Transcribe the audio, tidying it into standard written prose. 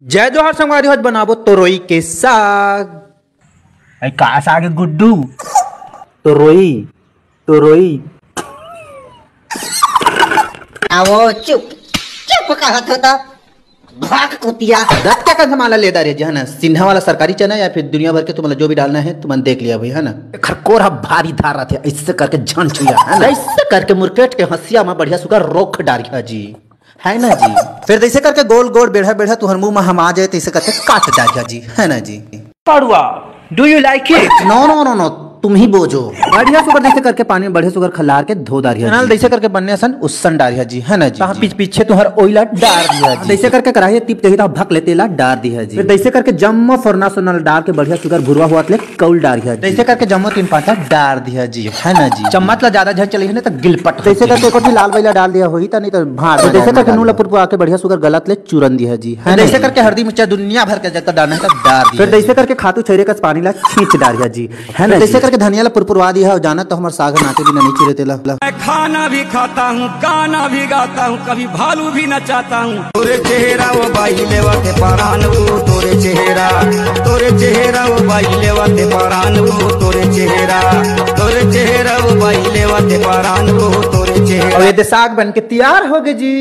जय जोहार संगवारी हो बनाबो तोरोई के साग। का साग है गुड्डू? तोरोई तोरोई। आवो चुप चुप कहत होता भाग कुतिया। रत क्या कर हमारा लेदा रे है ना, सिन्हा वाला सरकारी चना या फिर दुनिया भर के तुम्हारा जो भी डालना है तुमने देख लिया भाई है ना। खरकोरा भारी धार रहा थे ऐसे करके झन छुया है ना, ऐसे करके मुरकेट के हंसिया में बढ़िया सुकर रोक डारिया जी है ना जी। फिर ऐसे करके गोल गोल बेढ़ा बेढ़ा तुहर मुंह में हम आ जाए तैसे करके काट डारिया जी है ना जी। पड़ुआ do you like it? No no no no तुम ही बोझो। बढ़िया सुगर जैसे करके पानी में बढ़िया सुगर खलार के धो डारिया जी। जैसे करके बनने सन उसन डारिया जी है ना जी। पीछे तुहर ओइला डार दिया जी। जैसे करके कढ़ाई टिप देही ता भक लेते ला डार दिया जी। फिर जैसे करके जम्मो फरना सोनल डाल के बढ़िया सुगर भुरवा हुआ ले कौल डारिया जी। जैसे करके जम्मो 3-5 डार दिया जी है ना जी। चम्मच ला ज्यादा झल चली है ना तो गिलपट। जैसे करके कोठी लाल बैला डाल दिया होई ता नहीं तो भाड़। जैसे करके नूला पुरपु आके बढ़िया सुगर गलत ले चूरन दिया जी। जैसे करके हल्दी मिर्चा दुनिया भर के जता डालना है डार दिया। फिर जैसे करके खातू छेरे का पानी ला खींच डारिया जी है ना। जैसे करके धनिया ला पुरपुरवा दिया है जाना तो हमारे साग नाते भी नहीं चिरे तेला। मैं खाना भी खाता हूँ गाना भी गाता हूँ कभी भालू भी नचाता हूँ। तोरे चेहरा वो बाई लेवाते परान वो तोरे चेहरा वो बाई लेवाते परान वो तोरे चेहरा वो बाई लेवाते परान वो तोरे चेहरा। और ये साग बन के तैयार हो गए जी।